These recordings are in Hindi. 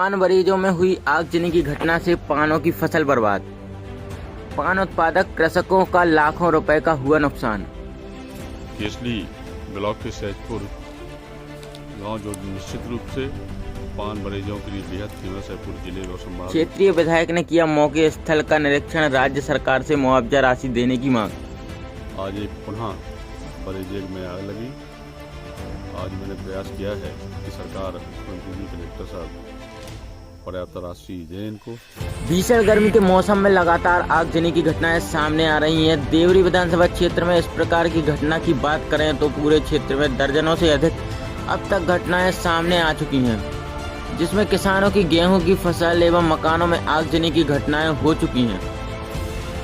पान बरेजों में हुई आगजनी की घटना से पानों की फसल बर्बाद। पान उत्पादक कृषकों का लाखों रुपए का हुआ नुकसान। केसली ब्लॉक के सहजपुर गांव जो निश्चित रूप से पान बरेजों के लिए बेहद फेमस है पूरे जिले और संभाग। क्षेत्रीय विधायक ने किया मौके स्थल का निरीक्षण, राज्य सरकार से मुआवजा राशि देने की मांग। आज एक पुनः बरेजे में आग लगी। आज मैंने प्रयास किया है कि सरकार मुख्यमंत्री जी कलेक्टर साहब पर्याप्त राशि दें इनको। भीषण गर्मी के मौसम में लगातार आगजनी की घटनाएं सामने आ रही हैं। देवरी विधानसभा क्षेत्र में इस प्रकार की घटना की बात करें तो पूरे क्षेत्र में दर्जनों से अधिक अब तक घटनाएं सामने आ चुकी हैं, जिसमें किसानों की गेहूं की फसल एवं मकानों में आगजनी की घटनाएं हो चुकी हैं।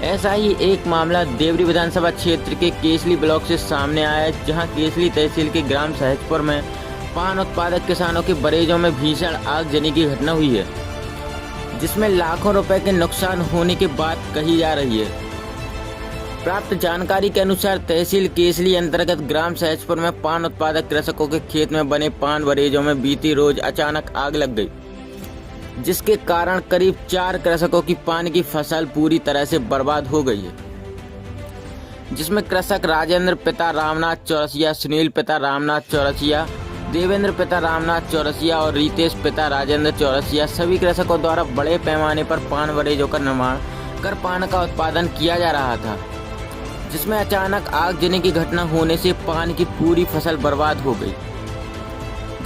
ऐसा ही एक मामला देवरी विधानसभा क्षेत्र के केसली ब्लॉक से सामने आया है, जहां केसली तहसील के ग्राम सहजपुर में पान उत्पादक किसानों के बरेजों में भीषण आगजनी की घटना हुई है, जिसमें लाखों रुपए के नुकसान होने की बात कही जा रही है। प्राप्त जानकारी के अनुसार तहसील केसली अंतर्गत ग्राम सहजपुर में पान उत्पादक कृषकों के खेत में बने पान बरेजों में बीती रोज अचानक आग लग गई, जिसके कारण करीब 4 कृषकों की पान की फसल पूरी तरह से बर्बाद हो गई है, जिसमें कृषक राजेंद्र पिता रामनाथ चौरसिया, सुनील पिता रामनाथ चौरसिया, देवेंद्र पिता रामनाथ चौरसिया और रितेश पिता राजेंद्र चौरसिया सभी कृषकों द्वारा बड़े पैमाने पर पान बरेजों का निर्माण कर पान का उत्पादन किया जा रहा था, जिसमें अचानक आगजनी की घटना होने से पान की पूरी फसल बर्बाद हो गई,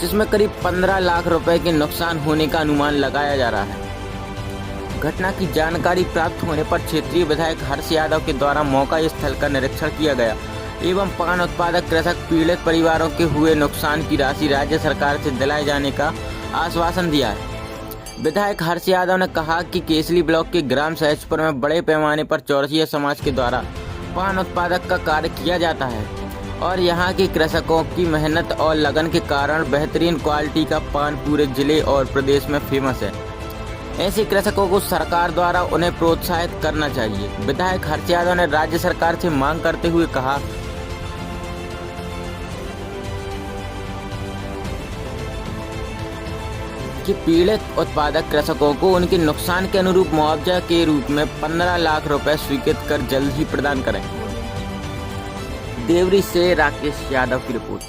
जिसमें करीब 15 लाख रुपए के नुकसान होने का अनुमान लगाया जा रहा है। घटना की जानकारी प्राप्त होने पर क्षेत्रीय विधायक हर्ष यादव के द्वारा मौका स्थल का निरीक्षण किया गया एवं पान उत्पादक कृषक पीड़ित परिवारों के हुए नुकसान की राशि राज्य सरकार से दिलाए जाने का आश्वासन दिया है। विधायक हर्ष यादव ने कहा कि केसली ब्लॉक के ग्राम सहजपुर में बड़े पैमाने पर चौरसिया समाज के द्वारा पान उत्पादक का कार्य किया जाता है और यहाँ के कृषकों की मेहनत और लगन के कारण बेहतरीन क्वालिटी का पान पूरे जिले और प्रदेश में फेमस है। ऐसे कृषकों को सरकार द्वारा उन्हें प्रोत्साहित करना चाहिए। विधायक हर्ष यादव ने राज्य सरकार से मांग करते हुए कहा कि पीड़ित उत्पादक कृषकों को उनके नुकसान के अनुरूप मुआवजा के रूप में 15 लाख रुपए स्वीकृत कर जल्द ही प्रदान करें। देवरी से राकेश यादव की रिपोर्ट।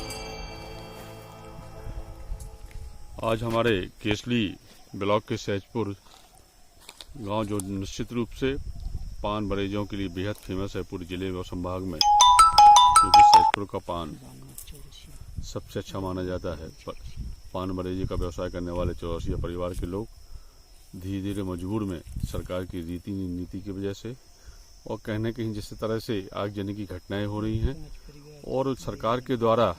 आज हमारे केसली ब्लॉक के सहजपुर गांव जो निश्चित रूप से पान बरेजों के लिए बेहद फेमस है पूरे जिले और संभाग में, क्योंकि सहजपुर का पान सबसे अच्छा माना जाता है। पान बरेजे का व्यवसाय करने वाले चौरसिया परिवार के लोग धीरे धीरे मजबूर में सरकार की रीति नीति की वजह से और कहने कहीं जिस तरह से आगजनी की घटनाएं हो रही हैं और सरकार के द्वारा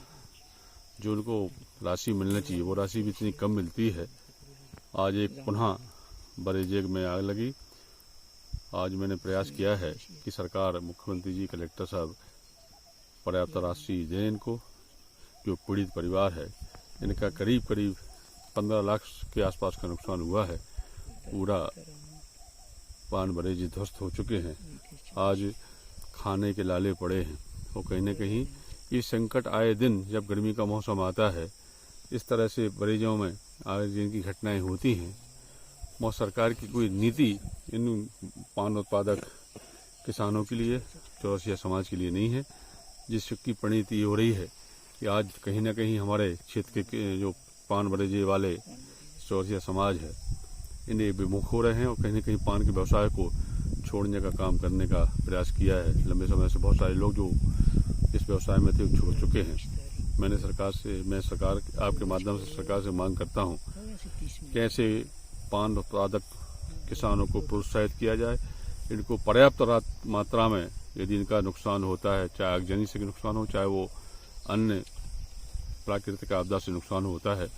जो उनको राशि मिलनी चाहिए वो राशि भी इतनी कम मिलती है। आज एक पुनः बरेजे में आग लगी। आज मैंने प्रयास किया है कि सरकार मुख्यमंत्री जी कलेक्टर साहब पर्याप्त राशि दें इनको। जो पीड़ित परिवार है इनका करीब 15 लाख के आसपास का नुकसान हुआ है। पूरा पान बरेजे ध्वस्त हो चुके हैं। आज खाने के लाले पड़े हैं और कहीं न कहीं ये संकट आए दिन जब गर्मी का मौसम आता है इस तरह से बरेजों में आगजनी की घटनाएं होती हैं। और सरकार की कोई नीति इन पान उत्पादक किसानों के लिए, चौरसिया समाज के लिए नहीं है, जिसकी परिणति हो रही है कि आज कहीं ना कहीं हमारे क्षेत्र के जो पान बरेजे वाले चौरसिया समाज है इन्हें विमुख हो रहे हैं और कहीं ना कहीं पान के व्यवसाय को छोड़ने का काम करने का प्रयास किया है। लंबे समय से बहुत सारे लोग जो इस व्यवसाय में थे छोड़ चुके हैं। मैं सरकार आपके माध्यम से सरकार से मांग करता हूं कैसे पान उत्पादक किसानों को प्रोत्साहित किया जाए। इनको पर्याप्त मात्रा में यदि इनका नुकसान होता है, चाहे आगजनी से नुकसान हो चाहे वो अन्य प्राकृतिक आपदा से नुकसान होता है,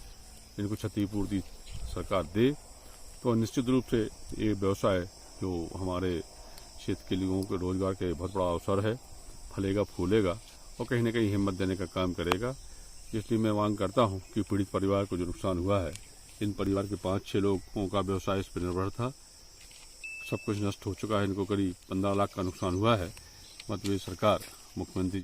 इनको क्षतिपूर्ति सरकार दे तो निश्चित रूप से ये व्यवसाय जो हमारे क्षेत्र के लोगों के रोजगार के बहुत बड़ा अवसर है, फलेगा फूलेगा और कहीं न कहीं हिम्मत देने का काम करेगा। इसलिए मैं मांग करता हूं कि पीड़ित परिवार को जो नुकसान हुआ है, इन परिवार के 5-6 लोगों का व्यवसाय इस पर निर्भर था, सब कुछ नष्ट हो चुका है। इनको करीब 15 लाख का नुकसान हुआ है। मतलब ये सरकार मुख्यमंत्री